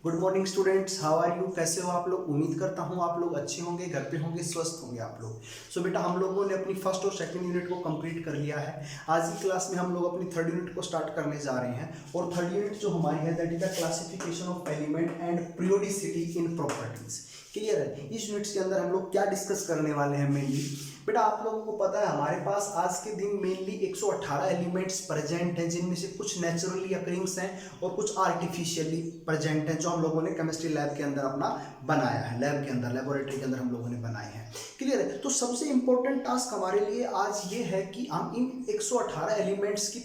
Good morning students, how are you? कैसे हो आप लोग? उम्मीद करता हूँ आप लोग अच्छे होंगे, घर पे होंगे, स्वस्थ होंगे आप लोग। सो बेटा, हम लोगों ने अपनी फर्स्ट और सेकंड यूनिट को कंप्लीट कर लिया है। आज की क्लास में हम लोग अपनी थर्ड यूनिट को स्टार्ट करने जा रहे हैं। और थर्ड यूनिट जो हमारी है that is the classification of element and periodicity in properties. Clear है? इस यूनिट के अंदर हम लोग क्या डिस्कस करने वाले हैं मेनली। बेटा, आप लोगों को पता है हमारे पास आज के दिन मेनली 118 एलिमेंट्स प्रेजेंट हैं, जिनमें से कुछ नेचुरली अकरिंग्स हैं और कुछ आर्टिफिशियली प्रेजेंट हैं, जो हम लोगों ने केमिस्ट्री लैब के अंदर अपना बनाया है, लैब के अंदर, लेबोरेटरी के अंदर हम लोगों ने बनाए हैं। क्लियर है? तो सबसे इंपॉर्टेंट टास्क हमारे लिए आज ये है कि हम इन 118 एलिमेंट्स की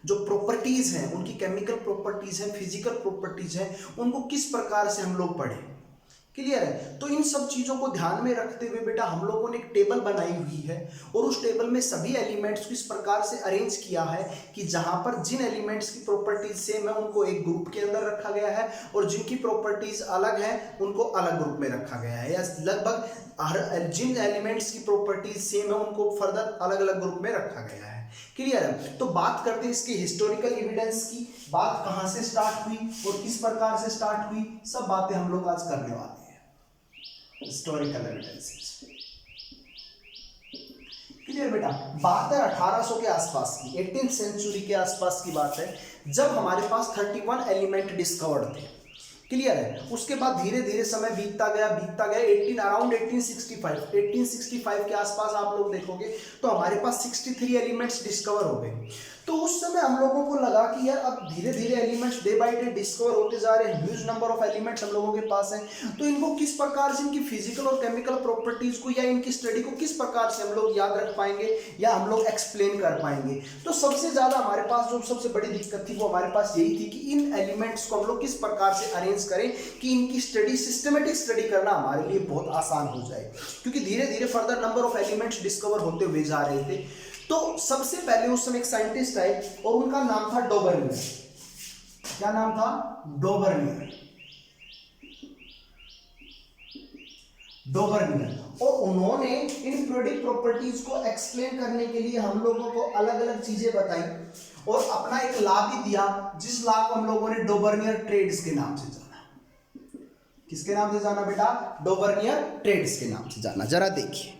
जो प्रॉपर्टीज हैं, उनकी केमिकल प्रॉपर्टीज हैं, फिजिकल प्रॉपर्टीज हैं, उनको किस प्रकार से हम लोग पढ़ें। क्लियर है? तो इन सब चीजों को ध्यान में रखते हुए बेटा हम लोगों ने एक टेबल बनाई हुई है और उस टेबल में सभी एलिमेंट्स को इस प्रकार से अरेंज किया है कि जहां पर जिन एलिमेंट्स की प्रॉपर्टीज सेम है उनको एक ग्रुप के अंदर रखा गया है और जिनकी प्रॉपर्टीज अलग है उनको अलग ग्रुप में रखा गया है, या लगभग जिन एलिमेंट्स की प्रॉपर्टीज सेम है उनको फर्दर अलग अलग ग्रुप में रखा गया है। क्लियर है? तो बात करते हैं इसकी हिस्टोरिकल एविडेंस की, बात कहां से स्टार्ट हुई और किस प्रकार से स्टार्ट हुई, सब बातें हम लोग आज करने वाले हैं। Historical evidences. क्लियर बेटा? बात है 1800 के आसपास की, 18th सेंचुरी के आसपास की बात है, जब हमारे पास 31 एलिमेंट डिस्कवर्ड थे। क्लियर है? उसके बाद धीरे धीरे समय बीतता गया अराउंड 1865 के आसपास आप लोग देखोगे तो हमारे पास 63 एलिमेंट्स डिस्कवर हो गए। तो उस समय हम लोगों को लगा कि यार अब धीरे धीरे elements day by day discover होते जा रहे हैं, ह्यूज नंबर ऑफ एलिमेंट्स हम लोगों के पास हैं, तो इनको किस प्रकार से इनकी फिजिकल और केमिकल प्रॉपर्टीज को या इनकी स्टडी को किस प्रकार से हम लोग याद रख पाएंगे या हम लोग एक्सप्लेन कर पाएंगे। तो सबसे ज्यादा हमारे पास जो सबसे बड़ी दिक्कत थी वो हमारे पास यही थी कि इन एलिमेंट्स को हम लोग किस प्रकार से अरेंज करें कि इनकी स्टडी, सिस्टमेटिक स्टडी करना हमारे लिए बहुत आसान हो जाए, क्योंकि धीरे धीरे further number of elements discover होते हुए जा रहे थे। तो सबसे पहले उस समय एक साइंटिस्ट आए और उनका नाम था डोबर्नियर। क्या नाम था? डोबर्नियर। और उन्होंने इन पीरियोडिक प्रॉपर्टीज को एक्सप्लेन करने के लिए हम लोगों को अलग अलग चीजें बताई और अपना एक लॉ भी दिया, जिस लॉ को हम लोगों ने डोबर्नियर ट्रेड्स के नाम से जाना। किसके नाम से जाना बेटा? डोबर्नियर ट्रेड्स के नाम से जाना। जरा देखिए।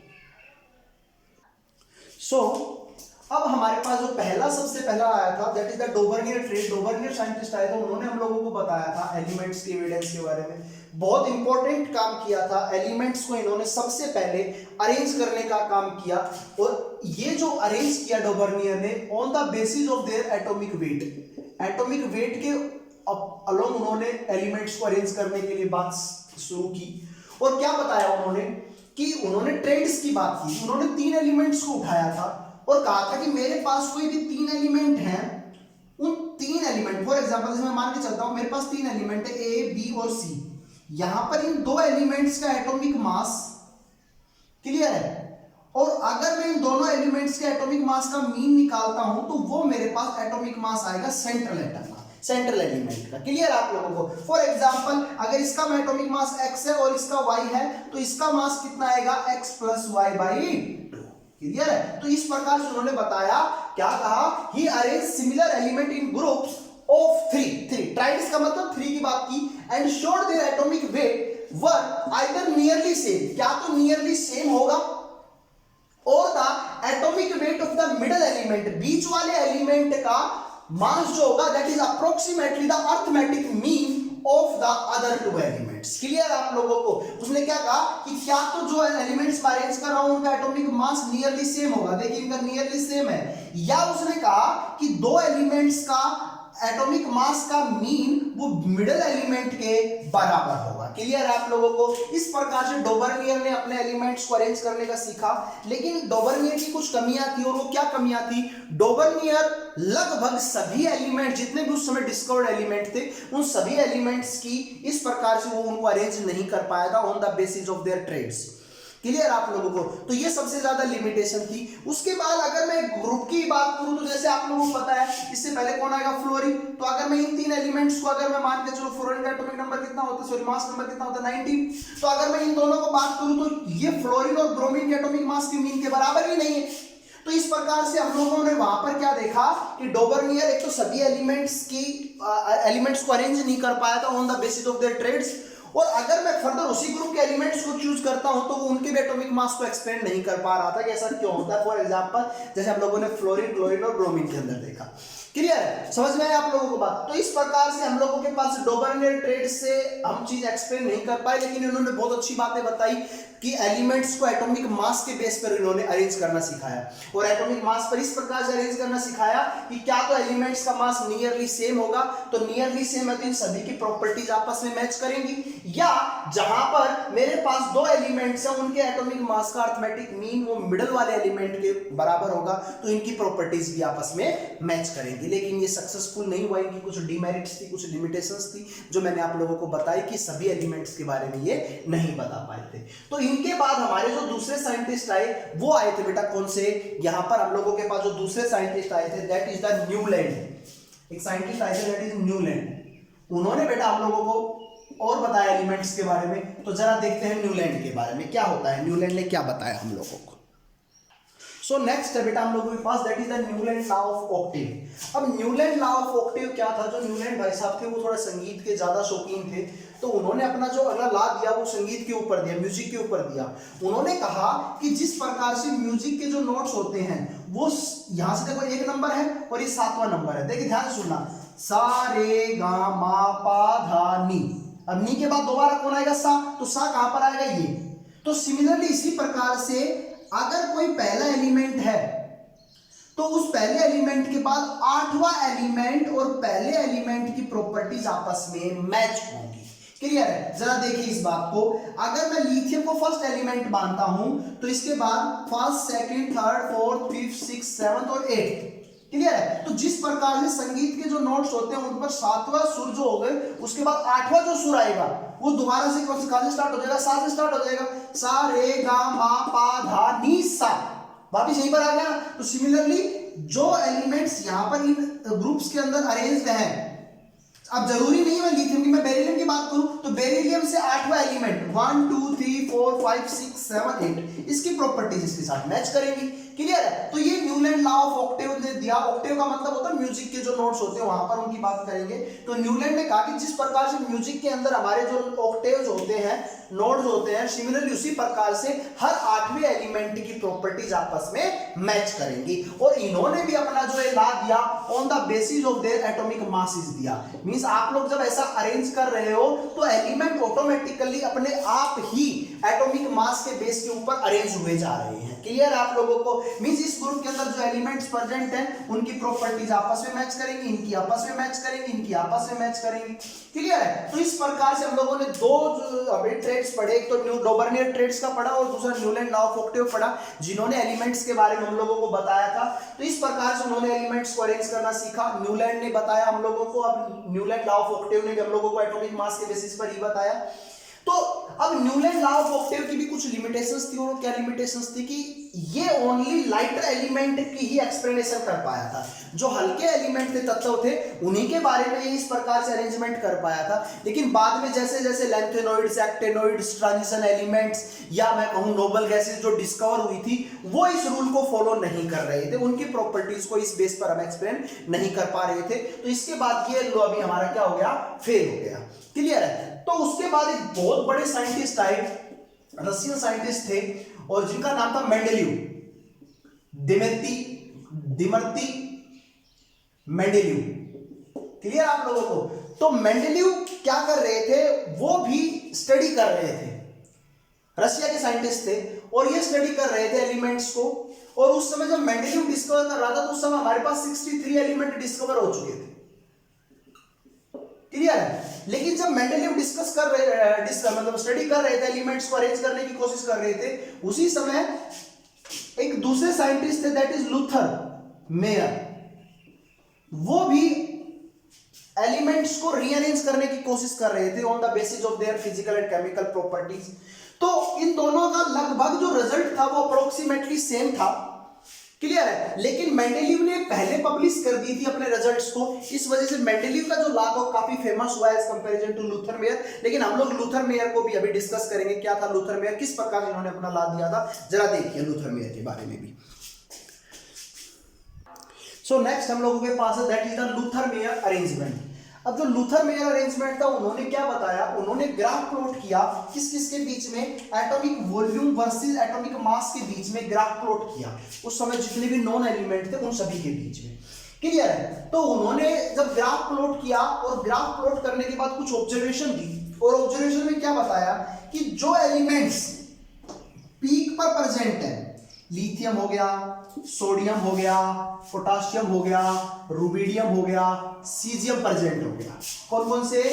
अब हमारे पास जो सबसे पहला आया था that is the Dobereiner triad. Dobereiner scientist आए थे, उन्होंने हम लोगों को बताया था एलिमेंट्स के एविडेंस के बारे में, बहुत इंपॉर्टेंट काम किया था। एलिमेंट्स को इन्होंने सबसे पहले अरेंज करने का काम किया और ये जो अरेंज किया डोबर्नियर ने on the basis of there atomic wait के अलोंग उन्होंने एलिमेंट्स को अरेंज करने के लिए बात शुरू की। और क्या बताया उन्होंने कि उन्होंने ट्रेड्स की बात की। उन्होंने 3 एलिमेंट्स को उठाया था और कहा था कि मेरे पास कोई भी 3 एलिमेंट हैं, उन 3 एलिमेंट, फॉर एग्जांपल जैसे मैं मान के चलता हूं मेरे पास 3 एलिमेंट है ए, बी और सी। यहां पर इन 2 एलिमेंट्स का एटॉमिक मास क्लियर है, और अगर मैं इन दोनों एलिमेंट्स के एटॉमिक मास का मीन निकालता हूं तो वो मेरे पास एटॉमिक मास आएगा सेंट्रल एटम का, सेंट्रल एलिमेंट का। क्लियर आप लोगों को? फॉर एग्जांपल अगर इसका एटॉमिक मास x है और इसका y है तो इसका मास कितना आएगा? x + y/2। क्लियर है? तो इस प्रकार से उन्होंने बताया, क्या कहा? He arrange similar element in groups of 3 triads का मतलब 3 की बात की, and showed their atomic weight were either nearly same, क्या तो नियरली सेम होगा, और the atomic weight of the middle element, बीच वाले एलिमेंट का मास जो होगा that is approximately the arithmetic mean of the other 2 elements. Clear आप लोगों को? उसने क्या कहा कि क्या तो जो एलिमेंट्स मैं अरेंज कर रहा हूं उनका एटॉमिक मास नियरली सेम होगा, देखिए इनका नियरली सेम है, या उसने कहा कि 2 एलिमेंट्स का एटॉमिक मास का मीन वो मिडिल एलिमेंट के बराबर होगा। क्लियर आप लोगों को? इस प्रकार से डोबर्नियर ने अपने एलिमेंट्स को अरेंज करने का सीखा, लेकिन डोबर्नियर की कुछ कमियां थी, और वो क्या कमियां थी? डोबर्नियर लगभग सभी एलिमेंट, जितने भी उस समय डिस्कवर्ड एलिमेंट थे, उन सभी एलिमेंट्स की इस प्रकार से वो उनको अरेंज नहीं कर पाया था on the basis of their triads. Clear आप लोगों को? तो ये सबसे ज्यादा लिमिटेशन थी। उसके बाद अगर मैं ग्रुप की बात करूं तो जैसे आप लोगों को पता है इससे पहले कौन आएगा? फ्लोरीन। तो अगर मैं इन 3 एलिमेंट्स को अगर मैं मान के चलो, फ्लोरीन का एटॉमिक नंबर कितना होता है, सॉरी मास नंबर कितना होता है? 19। तो अगर मैं इन दोनों को बात करूं तो ये फ्लोरीन और ब्रोमीन के एटॉमिक मास के मीन के बराबर ही नहीं है। तो इस प्रकार से हम लोगों ने वहां पर क्या देखा कि डोबर्नियर एक तो सभी एलिमेंट्स को अरेंज नहीं कर पाया था on the basis of their triads, और अगर मैं फर्दर उसी ग्रुप के एलिमेंट्स को चूज करता हूं तो वो उनके भी एटॉमिक मास को एक्सपेंड नहीं कर पा रहा था कि ऐसा क्यों होता है। फॉर एग्जांपल जैसे हम लोगों ने फ्लोरीन, क्लोरीन और ब्रोमीन के अंदर देखा। क्लियर है, समझ में आया आप लोगों को बात? तो इस प्रकार से हम लोगों के पास डोबर्नियर ट्रेड से हम चीज एक्सप्लेन नहीं कर पाए, लेकिन इन्होंने बहुत अच्छी बातें बताई कि एलिमेंट्स को एटॉमिक मास के बेस पर इन्होंने अरेंज करना सिखाया, और एटॉमिक मास पर इस प्रकार से अरेंज करना सिखाया कि क्या तो एलिमेंट्स का मास नियरली सेम होगा, तो नियरली सेम है तो इन सभी की प्रॉपर्टीज आपस में मैच करेंगी, या जहां पर मेरे पास दो एलिमेंट्स हैं उनके एटॉमिक मास का अरिथमेटिक मीन वो मिडल वाले एलिमेंट के बराबर होगा, तो इनकी प्रॉपर्टीज भी आपस में मैच करेंगी। लेकिन ये सक्सेसफुल नहीं हुआ, इनकी कुछ डिमेरिट्स थी, कुछ लिमिटेशंस थी जो मैंने आप लोगों को बताई कि सभी एलिमेंट्स के बारे में ये नहीं बता पाए थे। तो इनके बाद हमारे जो दूसरे साइंटिस्ट आए वो आए थे बेटा कौन से, यहां पर हम लोगों के पास जो दूसरे साइंटिस्ट आए थे दैट इज द न्यूलैंड। एक साइंटिस्ट आए थे दैट इज न्यूलैंड। उन्होंने बेटा हम लोगों को और बताया एलिमेंट्स के बारे में। तो जरा देखते हैं न्यूलैंड के बारे में क्या होता है, न्यूलैंड ने क्या बताया हम लोगों को। सो नेक्स्ट है बेटा हम लोगों के पास that is the Newland law of octave. अब न्यूलैंड लॉ ऑफ ऑक्टेव क्या था, जो न्यूलैंड भाई साहब थे वो थोड़ा संगीत के ज्यादा शौकीन थे, तो उन्होंने अपना जो अगला लॉ दिया वो संगीत के ऊपर दिया, म्यूजिक के ऊपर दिया। उन्होंने कहा कि जिस प्रकार से म्यूजिक के जो नोट्स होते हैं वो यहां से देखो एक नंबर है और ये 7वां नंबर है, देखिए ध्यान से सुनना, सा रे गा मा पा धा नी। अब नी के बाद दोबारा कौन आएगा, सा, तो सा कहां पर आएगा, ये। तो सिमिलरली इसी प्रकार से अगर कोई पहला एलिमेंट है तो उस पहले एलिमेंट के बाद 8वां एलिमेंट और पहले एलिमेंट की प्रॉपर्टीज आपस में मैच होंगी। क्लियर है, जरा देखिए इस बात को। अगर मैं लिथियम को फर्स्ट एलिमेंट मानता हूं तो इसके बाद first, second, third, fourth, fifth, six, seventh और एट्थ। क्लियर है, तो जिस प्रकार से संगीत के जो नोट्स होते हैं उन पर 7वां सुर जो हो गए उसके बाद 8वां जो सुर आएगा वो दोबारा से कौन से कहां से स्टार्ट हो जाएगा, सा से स्टार्ट हो जाएगा, सा रे गा मा पा धा नी सा, वापिस यहीं पर आ गया। तो सिमिलरली जो एलिमेंट्स यहां पर इन ग्रुप्स के अंदर अरेंज्ड हैं, अब जरूरी नहीं है लिथियम की, मैं बेरिलियम की बात करूं तो बेरिलियम से 8वां एलिमेंट 1 2 3 4 5 6 7 8 इसकी प्रॉपर्टीज इसके साथ मैच करेंगी। क्लियर है, तो ये न्यूलैंड लॉ ऑफ ऑक्टेव ने दिया। ऑक्टेव का मतलब होता है म्यूजिक के जो नोट्स होते हैं वहां पर उनकी बात करेंगे। तो न्यूलैंड ने कहा कि जिस प्रकार से म्यूजिक के अंदर हमारे जो ऑक्टेव्स होते हैं, नोड्स होते हैं, सिमिलरली उसी प्रकार से हर 8वें एलिमेंट की प्रॉपर्टीज आपस में मैच करेंगी। और इन्होंने भी अपना जो है लॉ दिया on the basis of their atomic masses दिया। मींस आप लोग जब ऐसा अरेंज कर रहे हो तो एलिमेंट ऑटोमेटिकली अपने आप ही एटॉमिक मास के बेस के ऊपर अरेंज हुए जा रहे हैं। क्लियर आप लोगों को, मींस इस ग्रुप के अंदर जो एलिमेंट्स प्रेजेंट हैं उनकी प्रॉपर्टीज आपस में मैच करेंगी, इनकी आपस में मैच करेंगी, इनकी आपस में मैच करेंगी। क्लियर है, तो इस प्रकार से हम लोगों ने दो अभी ट्रेड्स पढ़े, एक तो डोबर्नियर ट्रेड्स का पढ़ा और दूसरा न्यूलैंड लॉ ऑफ ऑक्टेव पढ़ा, जिन्होंने एलिमेंट्स के बारे में हम लोगों को बताया था। तो इस प्रकार से उन्होंने एलिमेंट्स को अरेंज करना सीखा, न्यूलैंड ने बताया हम लोगों को। अब न्यूलैंड लॉ ऑफ ऑक्टेव ने भी हम लोगों को एटॉमिक मास के बेसिस पर ही बताया। तो अब न्यूलैंड लॉ ऑफ ऑक्टेव की भी कुछ लिमिटेशंस थी, और क्या लिमिटेशंस थी कि ये ओनली लाइटर एलिमेंट की ही एक्सप्लेनेशन कर पाया था। जो हल्के एलिमेंट थे, तत्व थे, उन्हीं के बारे में ये इस प्रकार से अरेंजमेंट कर पाया था। लेकिन बाद में जैसे जैसे लैंथेनॉइड्स, एक्टेनॉइड्स, ट्रांजिशन एलिमेंट्स या मैं कहूं नोबल गैसेस जो डिस्कवर हुई थी वो इस रूल को फॉलो नहीं कर रहे थे, उनकी प्रॉपर्टीज को इस बेस पर हम एक्सप्लेन नहीं कर पा रहे थे। तो इसके बाद ये लॉ भी हमारा क्या हो गया, फेल हो गया। क्लियर है, तो उसके बाद एक बहुत बड़े साइंटिस्ट आए, रशियन साइंटिस्ट थे और जिनका नाम था मेंडेलीव, दिमर्ती मेंडेलीव। क्लियर आप लोगों को? तो मेंडेलीव क्या कर रहे थे, वो भी स्टडी कर रहे थे, रशिया के साइंटिस्ट थे और ये स्टडी कर रहे थे एलिमेंट्स को। और उस समय जब मेंडेलीव डिस्कवर कर रहा था तो उस समय हमारे पास 63 एलिमेंट डिस्कवर हो चुके थे। क्लियर है, लेकिन जब मेंडेलीव डिस्कस कर रहे मतलब स्टडी कर रहे थे, एलिमेंट्स को अरेंज करने की कोशिश कर रहे थे, उसी समय एक दूसरे साइंटिस्ट थे दैट इज लूथर मेयर, वो भी एलिमेंट्स को रीअरेंज करने की कोशिश कर रहे थे on the basis of their physical and chemical properties. तो इन दोनों का लगभग जो रिजल्ट था वो अप्रोक्सीमेटली सेम था। क्लियर है, लेकिन मेंडेलीव ने पहले पब्लिश कर दी थी अपने रिजल्ट्स को, इस वजह से मेंडेलीव का जो लॉ था काफी फेमस हुआ है as comparison to Lothar Meyer. लेकिन हम लोग लूथर मेयर को भी अभी डिस्कस करेंगे, क्या था लूथर मेयर, किस प्रकार इन्होंने अपना लॉ दिया था, जरा देखिए लूथर मेयर के बारे में भी। सो नेक्स्ट हम लोगों के पास है that is the Luther mayor arrangement. अब जो लूथर मेयर अरेंजमेंट था उन्होंने क्या बताया, उन्होंने ग्राफ प्लॉट किया किस किस के बीच में, atomic volume versus atomic mass के बीच में ग्राफ प्लॉट किया। उस समय जितने भी नॉन एलिमेंट थे उन सभी के बीच में, क्लियर है। तो उन्होंने जब ग्राफ प्लॉट किया और ग्राफ प्लॉट करने के बाद कुछ ऑब्जर्वेशन दी, और ऑब्जर्वेशन में क्या बताया कि जो एलिमेंट्स पीक पर प्रेजेंट है, लिथियम हो गया, सोडियम हो गया, पोटाशियम हो गया, रुबिडियम हो गया, सीजियम प्रेजेंट हो गया। कौन कौन से,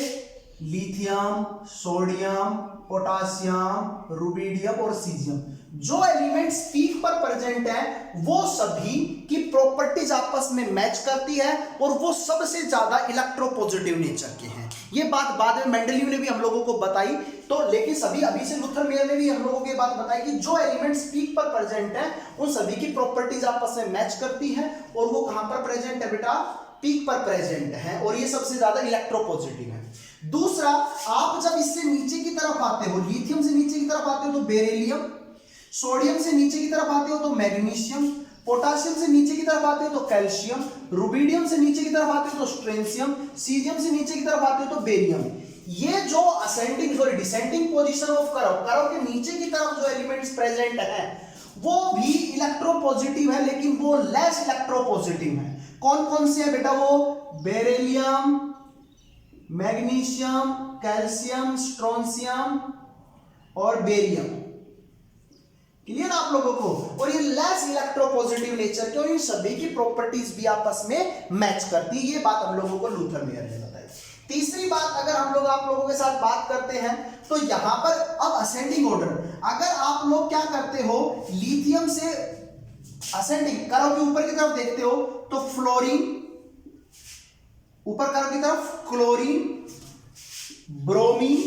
लिथियम, सोडियम, पोटाशियम, रुबिडियम और सीजियम। जो एलिमेंट्स पीक पर प्रेजेंट हैं वो सभी की प्रॉपर्टीज आपस में मैच करती है और वो सबसे ज्यादा इलेक्ट्रोपॉजिटिव नेचर के हैं। ये बात बाद में मेंडलीव ने भी हम लोगों को बताई, तो लेकिन सभी अभी से लूथर मेयर ने भी हम लोगों को बात बताई कि जो एलिमेंट्स पीक पर प्रेजेंट हैं उन सभी की प्रॉपर्टीज आपस में मैच करती हैं, और वो कहां पर प्रेजेंट है बेटा, पीक पर प्रेजेंट है, और ये सबसे ज्यादा इलेक्ट्रोपॉजिटिव है। दूसरा, आप जब इससे नीचे की तरफ आते हो, लिथियम से नीचे की तरफ आते हो तो बेरिलियम, सोडियम से नीचे की तरफ आते हो तो मैग्नीशियम, पोटाशियम से नीचे की तरफ आते हो तो कैल्शियम, रुबिडियम से नीचे की तरफ आते हो तो स्ट्रेंशियम, सीजियम से नीचे की तरफ आते हो तो बेरियम। ये जो ascending sorry descending position of curve के नीचे की तरफ जो एलिमेंट्स प्रेजेंट हैं वो भी इलेक्ट्रोपॉजिटिव है, लेकिन वो लेस इलेक्ट्रोपॉजिटिव है। कौन कौन से है बेटा, वो बेरिलियम, मैग्नीशियम, कैल्शियम, स्ट्रोंशियम और बेरियम। क्लियर आप लोगों को, और ये लेस इलेक्ट्रोपॉजिटिव नेचर के, और इन सभी की प्रॉपर्टीज भी आपस में मैच करती है। ये बात हम लोगों को लूथर मेयर ने बताई। तीसरी बात अगर हम लोग आप लोगों के साथ बात करते हैं तो यहां पर अब असेंडिंग ऑर्डर, अगर आप लोग क्या करते हो, लिथियम से असेंडिंग कर्व के ऊपर की तरफ देखते हो तो फ्लोरीन, ऊपर कर्व की तरफ क्लोरीन, ब्रोमीन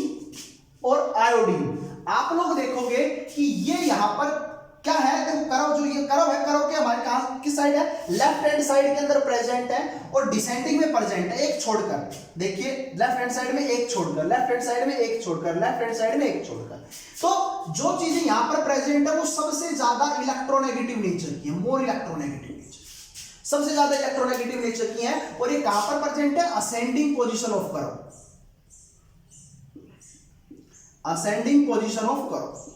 और आयोडीन। आप लोग देखोगे कि ये यहां पर क्या है, देखो कर्व, जो ये कर्व है, कर्व के हमारे कहां किस साइड है, लेफ्ट हैंड साइड के अंदर प्रेजेंट है और डिसेंडिंग में प्रेजेंट है, एक छोड़कर। देखिए लेफ्ट हैंड साइड में एक छोड़कर, लेफ्ट हैंड साइड में एक छोड़कर, लेफ्ट हैंड साइड में एक छोड़कर। तो जो चीजें यहां पर प्रेजेंट है वो सबसे ज्यादा इलेक्ट्रोनेगेटिव नेचर की है, मोर इलेक्ट्रोनेगेटिव नेचर, सबसे ज्यादा इलेक्ट्रोनेगेटिव नेचर की है। और ये कहां पर प्रेजेंट है, ascending position of curve, ascending position of curve.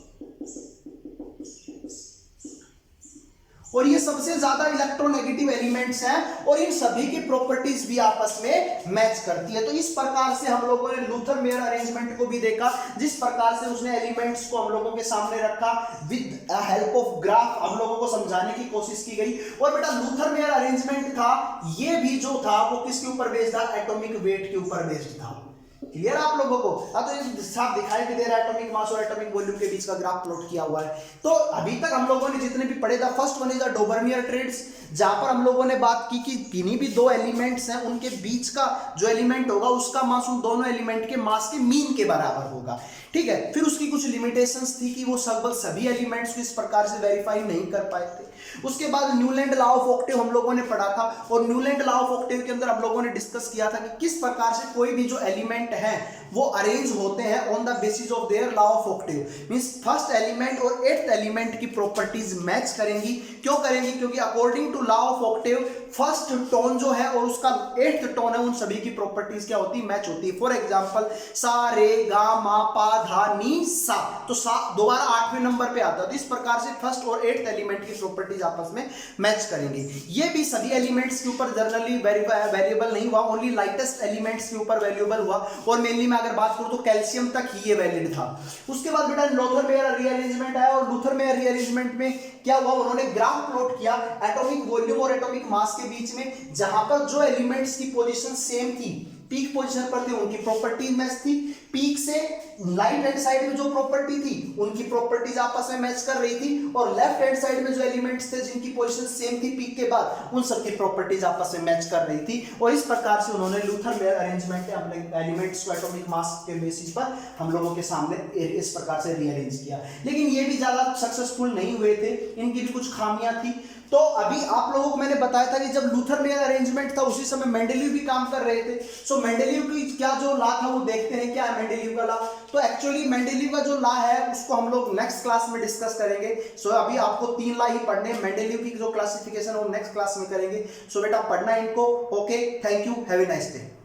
और ये सबसे ज्यादा इलेक्ट्रोनेगेटिव एलिमेंट्स हैं और इन सभी की प्रॉपर्टीज भी आपस में मैच करती है। तो इस प्रकार से हम लोगों ने लूथर मेयर अरेंजमेंट को भी देखा, जिस प्रकार से उसने एलिमेंट्स को हम लोगों के सामने रखा, विद हेल्प ऑफ ग्राफ हम लोगों को समझाने की कोशिश की गई। और बेटा लूथर मेयर अरेंजमेंट था, ये भी जो था वो किसके ऊपर बेस्ड था, एटॉमिक वेट के ऊपर बेस्ड था। क्लियर आप लोगों को, तो ये साफ दिखाई भी दे रहा है, एटॉमिक मास और एटॉमिक वॉल्यूम के बीच का ग्राफ प्लॉट किया हुआ है। तो अभी तक हम लोगों ने जितने भी पढ़े था, first one is the Dobereiner triads, जहां पर हम लोगों ने बात की कि किन्हीं भी दो एलिमेंट्स हैं उनके बीच का जो एलिमेंट होगा उसका मास उन दोनों एलिमेंट के मास के मीन के बराबर होगा, ठीक है। फिर उसकी कुछ लिमिटेशंस थी कि वो सभी एलिमेंट्स को इस प्रकार से वेरीफाई नहीं कर पाए थे। उसके बाद न्यूलैंड लॉ ऑफ ऑक्टेव हम लोगों ने पढ़ा था, और न्यूलैंड लॉ ऑफ ऑक्टेव के अंदर हम लोगों ने डिस्कस किया था कि किस प्रकार से कोई भी जो एलिमेंट है वो अरेंज होते हैं on the basis of their law of octave. Means first element और एट्थ एलिमेंट की प्रॉपर्टीज मैच करेंगी। क्यों करेंगी, क्योंकि according to law of octave first tone जो है और उसका एट्थ टोन है, उन सभी की प्रॉपर्टीज क्या होती है, मैच होती है। फॉर एग्जांपल सा रे गा मा पा धा नी सा, तो सा दोबारा 8वें नंबर पे आता है। तो इस प्रकार से फर्स्ट और एट्थ एलिमेंट की प्रॉपर्टीज आपस में मैच करेंगे। ये भी सभी एलिमेंट्स के ऊपर जनरली वेरिएबल नहीं हुआ, ओनली लाइटेस्ट एलिमेंट्स के ऊपर वेरिएबल हुआ, और मेनली मैं अगर बात करूं तो कैल्शियम तक ही ये वैलिड था। उसके बाद बेटा लूथर मेयर रीअरेंजमेंट आया, और लूथर मेयर रीअरेंजमेंट में क्या हुआ, उन्होंने ग्राफ प्लॉट किया एटॉमिक वॉल्यूम और एटॉमिक मास के बीच में, जहां पर जो एलिमेंट्स की पोजीशन सेम थी, पीक पोजीशन पर थे, उनकी प्रॉपर्टी मैच थी। पीक से राइट हैंड साइड में जो प्रॉपर्टी थी उनकी प्रॉपर्टीज आपस में मैच कर रही थी, और लेफ्ट हैंड साइड में जो एलिमेंट्स थे जिनकी पोजीशन सेम थी पीक के बाद, उन सबकी प्रॉपर्टीज आपस में मैच कर रही थी। और इस प्रकार से उन्होंने लूथर मेयर अरेंजमेंट के एलिमेंट्स को एटॉमिक मास के बेसिस पर हम लोगों के सामने इस प्रकार से रीअरेंज किया। लेकिन ये भी ज्यादा सक्सेसफुल नहीं हुए थे, इनकी भी कुछ खामियां थी। तो अभी आप लोगों को मैंने बताया था कि जब लूथर में अरेंजमेंट था उसी समय मेंडेलीव भी काम कर रहे थे। सो मेंडेलीव की क्या जो लॉ था वो देखते हैं, क्या है मेंडेलीव का लॉ। तो एक्चुअली मेंडेलीव का जो लॉ है उसको हम लोग नेक्स्ट क्लास में डिस्कस करेंगे। सो अभी आपको 3 लॉ ही पढ़ने हैं, मेंडेलीव की जो क्लासिफिकेशन है वो नेक्स्ट क्लास में करेंगे। सो बेटा पढ़ना इनको। Okay, thank you, have a nice day.